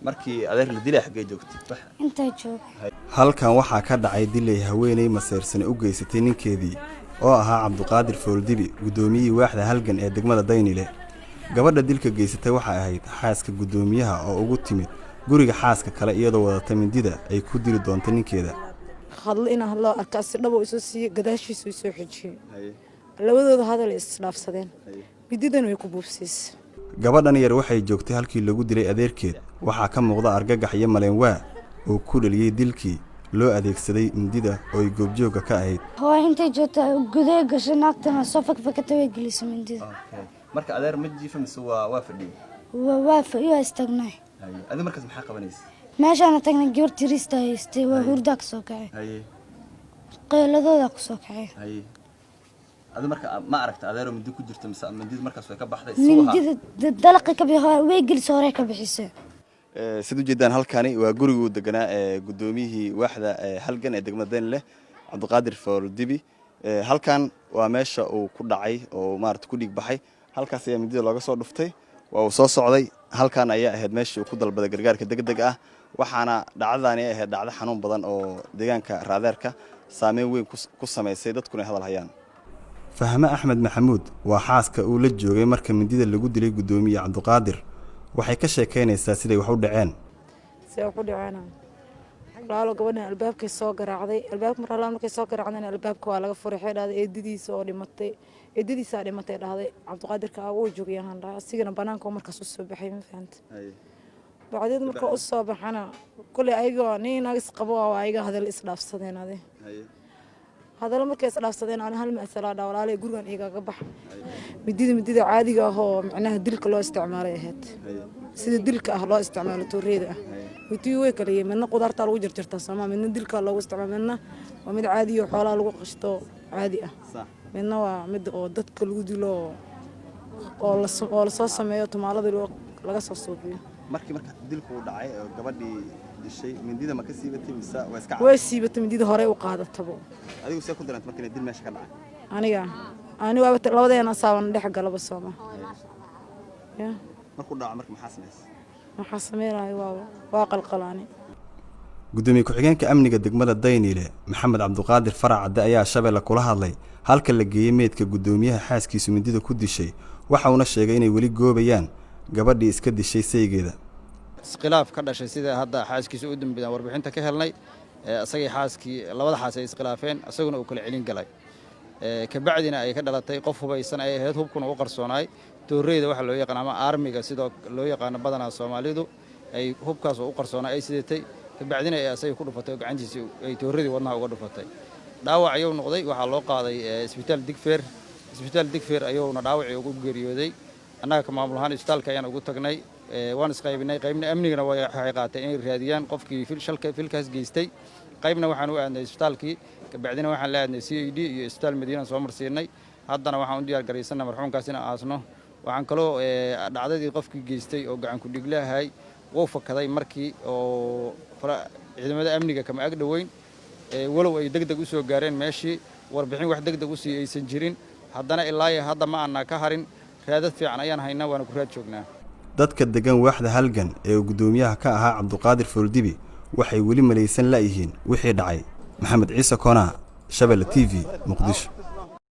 markii adeer la dilay xagee joogtay inta joog halkan waxaa ka dhacay dilay haweeney maseersan u geysatay ninkeedii oo ahaa Cabduqaadir Fooldibi gudoomiyihii waaxda halgan ee degmada Daynile gabadha dilka geysatay waxa ahayd xaaska gudoomiyaha oo ugu timid guriga xaaska kale iyadoo wadata mindida ay ku dili doonto ninkeeda hadal in hadlo arkaasi dhabo isu sii gadaashiisa soo xijiyay labadooda hadal isdhaafsadeen mididan way ku buufsiis gabadhan yar waxay joogtay halkii lagu dilay adeerkeed waxaa ka muuqda argagax iyo maleenwaa oo ku dhaliyay dilkii loo adeegsaday mindida oo ay goobjooga ka ahayd hooy intay joogta gudaha gashay naagtana soo fakfakatay way gelisay mindida marka adeer ma jiifo mise waa fadhiyo waa fadhiyo istagnay adiga markaas maxaa qabanaysa meeshaan tagnay gabar tirista haystay waa hurda ka soo kacay qeyladooda ku soo kacay adiga marka ma aragta adeero mindi ku jirto mise mindida markaas way ka baxday mindida dalaqi ka bixay way gelisay hore ka bixisay sidoo jeedaan halkani waa guriga deganaa ee gudoomiyihii waaxda halgan ee degmada Daynile Cabduqaadir Fooldibi halkan waa meesha uu ku dhacay oo maarta ku dhig baxay halkaas ayaa mindida looga soo dhuftay waa uu soo socday halkan ayaa ahayd meesha uu ku dalbaday gargaarka degdeg ah waxaana dhacdadani ahayd dhacdo xanuun badan oo deegaanka raadeerka saameyn weyn ku sameysay dadkuna hadal hayaan Fahma Axmed Maxamuud waa xaaska uu la joogay marka mindida lagu dilay gudoomiyaha Cabduqaadir waxay ka sheekeynaysaa siday wax u dhaceen sidoo ku dhacayna walaalo gabadhan albaabkay soo garaacday albaabka markay soo garaacdeen albaabka waa laga furay xeedada eedadiisa oo dhimatay eedadiisa dhimatay dhahday Cabduqaadirka uu joogay ahaan asigana banaanka markaas u soo baxay ma fahamtay bacdeed marka u soo baxana kulli ayaga ninaagis qabo waa ayaga hadal isdhaafsadeen ade hadal markay isdhaafsadeen aan hal mas'ala dhawlaale gurigan iyaga bax midida caadiga ah oo macnaha dilka loo isticmaalay ahayd sida dilka ah loo isticmaalo tooreyda ah midii way kala yeemana qudarta lagu jarjarta Soomaa midna dilka loogu isticmaalna waa mid caadi ah xoolaha lagu qashto caadi ah midna waa mid oo dadka lagu dilo oo la soo sameeyo tumaalada laga soo suubiyo markii dilku u dhacay oo gabadhii dishay mindida ma ka siibatay mise waa iska way siibatay mindida hore u qaadatay adigu see ku darantay markii dil meesha ka dhacay aniga labadeena saaban dhex galaba Soomaa markuu dhaco markii maxaa sameeyay waa qalqalaani gudoomiye ku-xigeenka amniga degmada Daynile Maxamed Cabduqaadir Faracade ayaa Shabeelle kula hadlay halka la geeyay meedka gudoomiyaha xaaskiisu mindida ku dishay waxa uu sheegay inay wali goobayaan gabadhii iska dishay saygeeda isqilaaf ka dhashay sida hadda xaaskiisu u dambeeyay warbixinta ka helnay asagii xaaskii labada xaas ay isqilaafeen asaguna uu kala celin galay ka bacdina ay ka dhalatay qof hubaysan ay ahayd hubkuna u qarsoonaay tooreyda waxa loo yaqaan ama armiga sidoo loo yaqaan badana Soomaalidu ay hubkaas u qarsoonay ay sideetay ka bacdina ay asay ku dhufatay gacantiisa ay tooreedii wadnaha uga dhufatay dhaawac ayuu noqday waxa loo qaaday isbitaal Digfeer ayuuna dhaawacii ugu geeriyooday annaga ka maamul ahaan isbitaalka ayaan ugu tagnay waan isqaybinay qaybna amnigana waxay qaateen inay raadiyaan qofkii filkaas geystay qaybna waxaan u aadnay isbitaalkii ka bacdina waxaan la aadnay CID iyo isbitaal Madiina soo marsiinay haddana waxaan u diyaar gareysanay marxuumkaas in aasno waxaan kaloo dhacdadii qofkii geystay oo gacan ku dhiglahay wuu fakaday markii oo ciidamada amniga kama ag dhaweyn walow ay degdeg u soo gaareen meeshii warbixin wax degdeg u sii aysan jirin haddana ilaa hadda ma aanna ka harin raadad fiican ayaan haynaa waana ku raad joognaa dadka degan waaxda halgan ee gudoomiyaha ka ahaa Cabduqaadir Fooldibi waxay wali malaysan la yihiin wixii dhacay Maxamed Ciise Koona Shabeelle TV Muqdisho